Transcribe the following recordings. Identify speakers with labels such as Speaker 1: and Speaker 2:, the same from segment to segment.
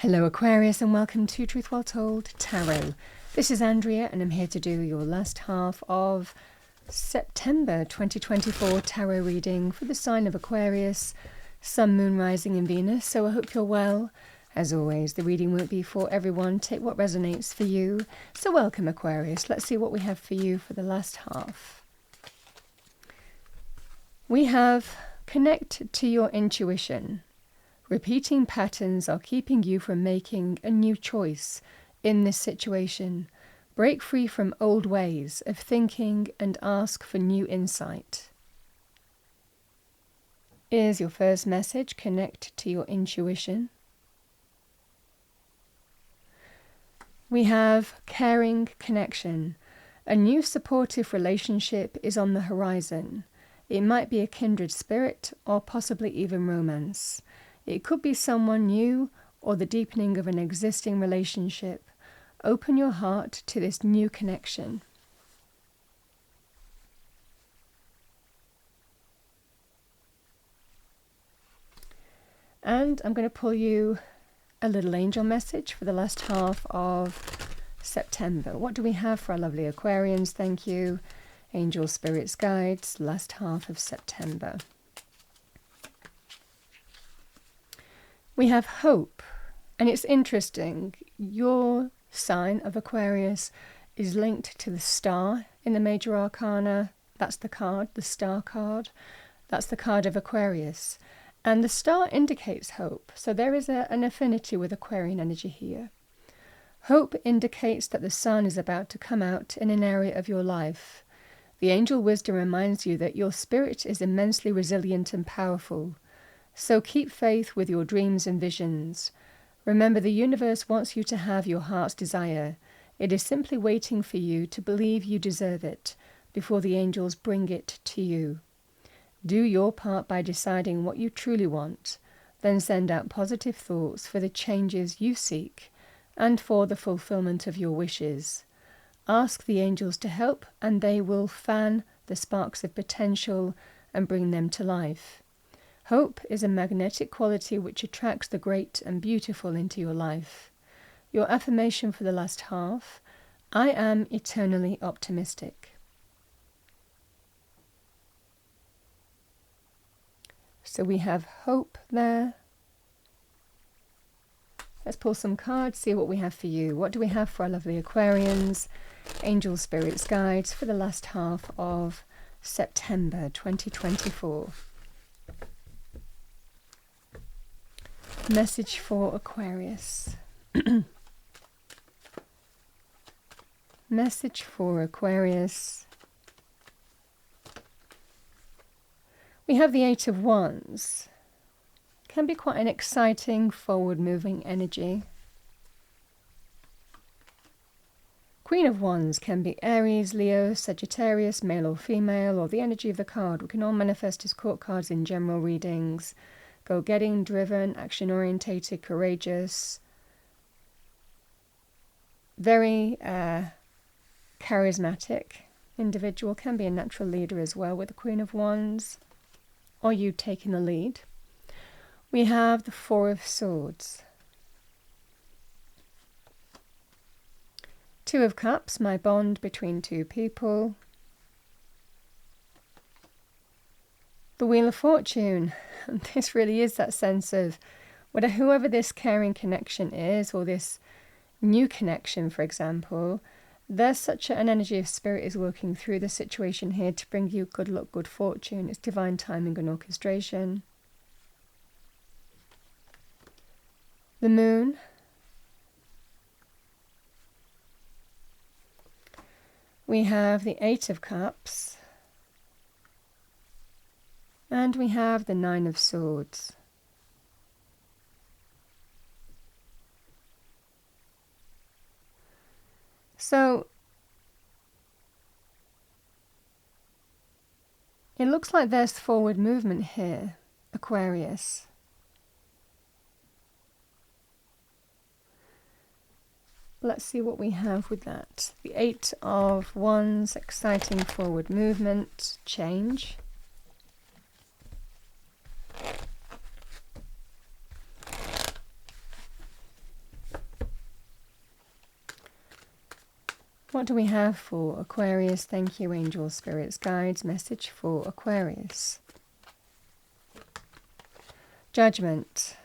Speaker 1: Hello Aquarius and welcome to Truth Well Told Tarot. This is Andrea and I'm here to do your last half of September 2024 tarot reading for the sign of Aquarius, Sun, Moon, Rising in Venus. So I hope you're well. As always, the reading won't be for everyone. Take what resonates for you. So welcome Aquarius. Let's see what we have for you for the last half. We have connect to your intuition. Repeating patterns are keeping you from making a new choice in this situation. Break free from old ways of thinking and ask for new insight. Here's your first message. Connect to your intuition. We have caring connection. A new supportive relationship is on the horizon. It might be a kindred spirit or possibly even romance. It could be someone new or the deepening of an existing relationship. Open your heart to this new connection. And I'm going to pull you a little angel message for the last half of September. What do we have for our lovely Aquarians? Thank you. Angel Spirits Guides, last half of September. We have hope, and it's interesting. Your sign of Aquarius is linked to the star in the major arcana. That's the card, the star card. That's the card of Aquarius. And the star indicates hope. So there is an affinity with Aquarian energy here. Hope indicates that the sun is about to come out in an area of your life. The angel wisdom reminds you that your spirit is immensely resilient and powerful. So keep faith with your dreams and visions. Remember, the universe wants you to have your heart's desire. It is simply waiting for you to believe you deserve it before the angels bring it to you. Do your part by deciding what you truly want, then send out positive thoughts for the changes you seek and for the fulfillment of your wishes. Ask the angels to help, and they will fan the sparks of potential and bring them to life. Hope is a magnetic quality which attracts the great and beautiful into your life. Your affirmation for the last half: I am eternally optimistic. So we have hope there. Let's pull some cards, see what we have for you. What do we have for our lovely Aquarians? Angel Spirits Guides for the last half of September 2024. Message for Aquarius. Message for Aquarius. We have the Eight of Wands. Can be quite an exciting, forward-moving energy. Queen of Wands can be Aries, Leo, Sagittarius, male or female, or the energy of the card. We can all manifest as court cards in general readings. Go-getting, driven, action-orientated, courageous. Very charismatic individual. Can be a natural leader as well with the Queen of Wands. Or you taking the lead. We have the Four of Swords. Two of Cups, my bond between two people. The Wheel of Fortune. And this really is that sense of whoever this caring connection is, or this new connection, for example, there's such an energy of spirit is working through the situation here to bring you good luck, good fortune. It's divine timing and orchestration. The Moon. We have the Eight of Cups. And we have the Nine of Swords. So it looks like there's forward movement here, Aquarius. Let's see what we have with that. The Eight of Wands, exciting forward movement, change. What do we have for Aquarius? Thank you, angels, spirits, guides. Message for Aquarius. Judgment.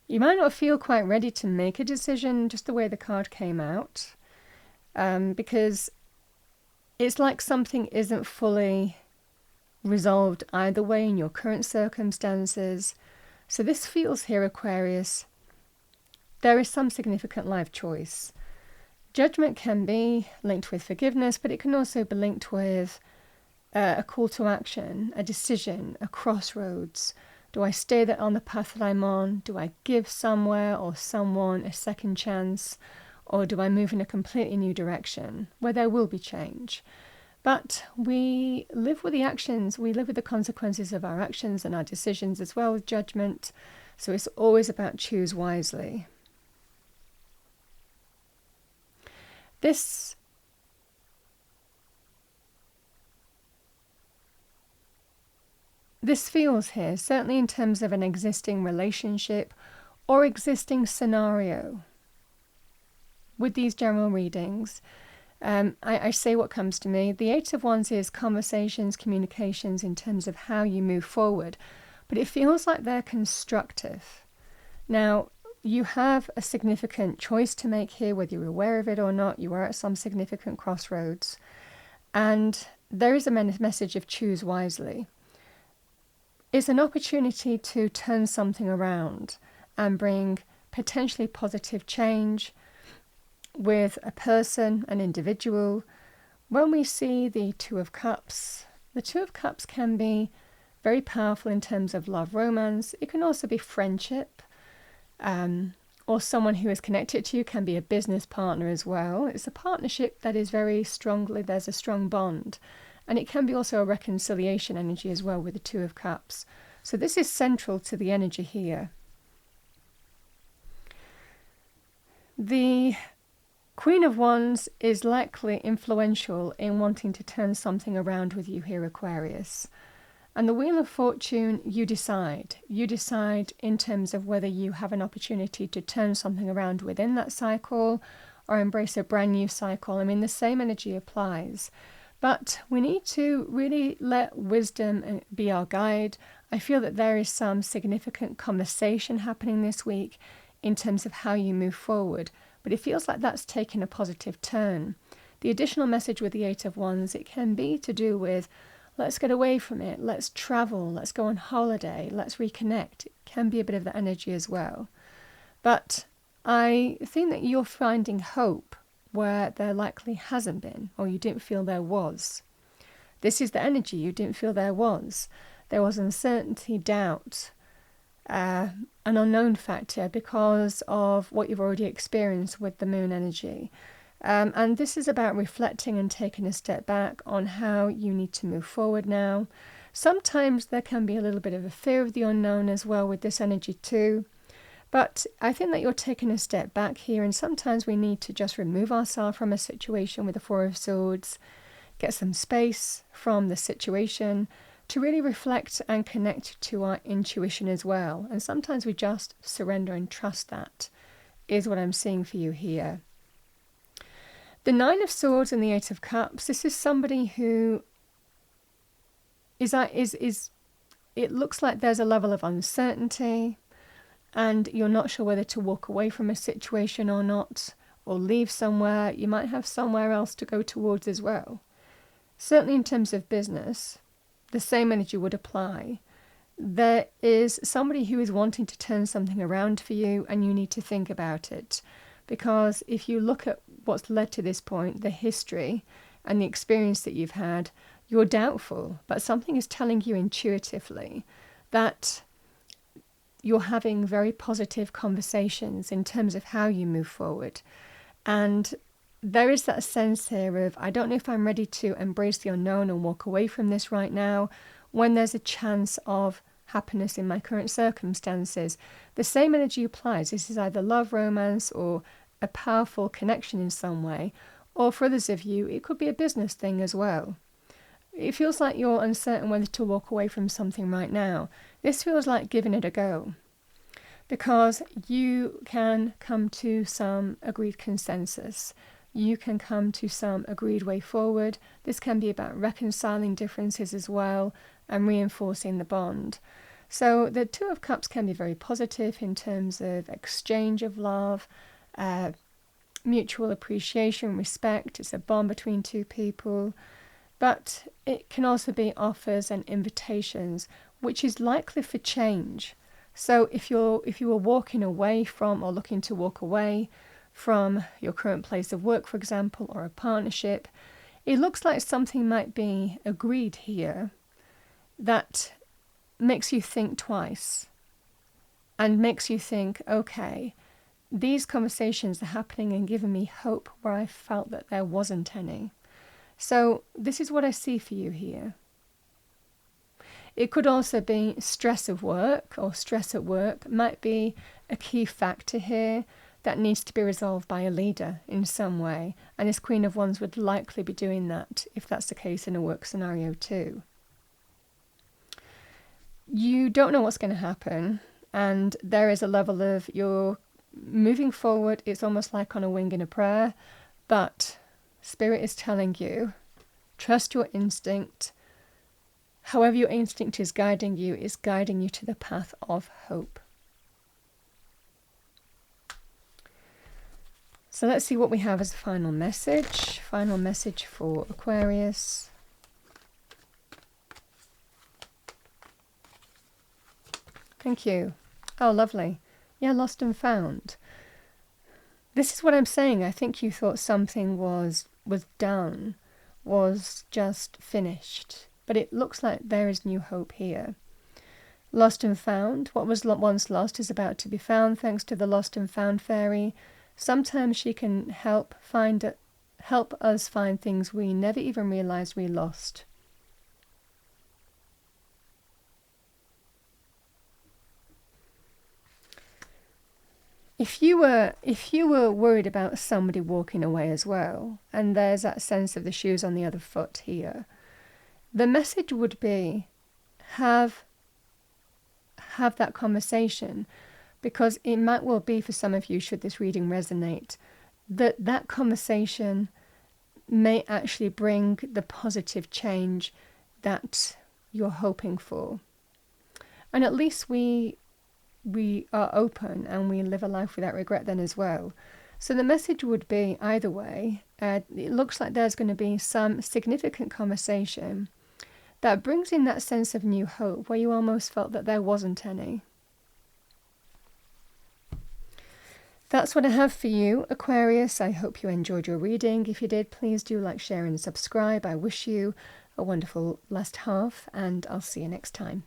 Speaker 1: You might not feel quite ready to make a decision, just the way the card came out, because it's like something isn't fully resolved either way in your current circumstances. So this feels here, Aquarius, there is some significant life choice. Judgment can be linked with forgiveness, but it can also be linked with a call to action, a decision, a crossroads. Do I stay there on the path that I'm on? Do I give somewhere or someone a second chance? Or do I move in a completely new direction where there will be change? But we live with the actions, we live with the consequences of our actions and our decisions as well with judgment. So it's always about choose wisely. This feels here, certainly in terms of an existing relationship or existing scenario. With these general readings, I say what comes to me. The Eight of Wands is conversations, communications in terms of how you move forward, but it feels like they're constructive. Now, you have a significant choice to make here, whether you're aware of it or not. You are at some significant crossroads, and there is a message of choose wisely. It's an opportunity to turn something around and bring potentially positive change with a person, an individual. When we see the Two of Cups, the Two of Cups can be very powerful in terms of love, romance. It can also be friendship, or someone who is connected to you, can be a business partner as well. It's a partnership that is very strongly, there's a strong bond. And it can be also a reconciliation energy as well with the Two of Cups. So this is central to the energy here. The Queen of Wands is likely influential in wanting to turn something around with you here, Aquarius. And the Wheel of Fortune, you decide. You decide in terms of whether you have an opportunity to turn something around within that cycle or embrace a brand new cycle. I mean, the same energy applies. But we need to really let wisdom be our guide. I feel that there is some significant conversation happening this week in terms of how you move forward. But it feels like that's taken a positive turn. The additional message with the Eight of Wands, it can be to do with, let's get away from it, let's travel, let's go on holiday, let's reconnect. It can be a bit of that energy as well. But I think that you're finding hope where there likely hasn't been, or you didn't feel there was. This is the energy you didn't feel there was. There was uncertainty, doubt, an unknown factor because of what you've already experienced with the moon energy. And this is about reflecting and taking a step back on how you need to move forward now. Sometimes there can be a little bit of a fear of the unknown as well with this energy too. But I think that you're taking a step back here, and sometimes we need to just remove ourselves from a situation with the Four of Swords, get some space from the situation to really reflect and connect to our intuition as well. And sometimes we just surrender and trust that, is what I'm seeing for you here. The Nine of Swords and the Eight of Cups, this is somebody who it looks like there's a level of uncertainty, and you're not sure whether to walk away from a situation or not, or leave somewhere. You might have somewhere else to go towards as well. Certainly in terms of business, the same energy would apply. There is somebody who is wanting to turn something around for you, and you need to think about it. Because if you look at what's led to this point, the history and the experience that you've had, you're doubtful, but something is telling you intuitively that you're having very positive conversations in terms of how you move forward. And there is that sense here of, I don't know if I'm ready to embrace the unknown and walk away from this right now, when there's a chance of happiness in my current circumstances. The same energy applies. This is either love, romance, or a powerful connection in some way, or for others of you, it could be a business thing as well. It feels like you're uncertain whether to walk away from something right now. This feels like giving it a go. because you can come to some agreed consensus. You can come to some agreed way forward. This can be about reconciling differences as well and reinforcing the bond. So the Two of Cups can be very positive in terms of exchange of love, mutual appreciation, respect. It's a bond between two people. But it can also be offers and invitations, which is likely for change. So if you were walking away from or looking to walk away from your current place of work, for example, or a partnership, it looks like something might be agreed here that makes you think twice and makes you think, okay, these conversations are happening and giving me hope where I felt that there wasn't any. So this is what I see for you here. It could also be stress of work, or stress at work might be a key factor here that needs to be resolved by a leader in some way. And this Queen of Wands would likely be doing that if that's the case in a work scenario too. You don't know what's going to happen, and there is a level of you're moving forward. It's almost like on a wing in a prayer, but Spirit is telling you, trust your instinct. However your instinct is guiding you to the path of hope. So let's see what we have as a final message. Final message for Aquarius. Thank you. Oh, lovely. Yeah, lost and found. This is what I'm saying. I think you thought something was done, was just finished. But it looks like there is new hope here. Lost and found. What was once lost is about to be found thanks to the lost and found fairy. Sometimes she can help us find things we never even realized we lost. If you were worried about somebody walking away as well, and there's that sense of the shoes on the other foot here, the message would be have that conversation, because it might well be for some of you, should this reading resonate, that conversation may actually bring the positive change that you're hoping for. And at least we are open and we live a life without regret then as well. So the message would be either way. It looks like there's going to be some significant conversation that brings in that sense of new hope where you almost felt that there wasn't any. That's what I have for you, Aquarius. I hope you enjoyed your reading. If you did, please do like, share and subscribe. I wish you a wonderful last half, and I'll see you next time.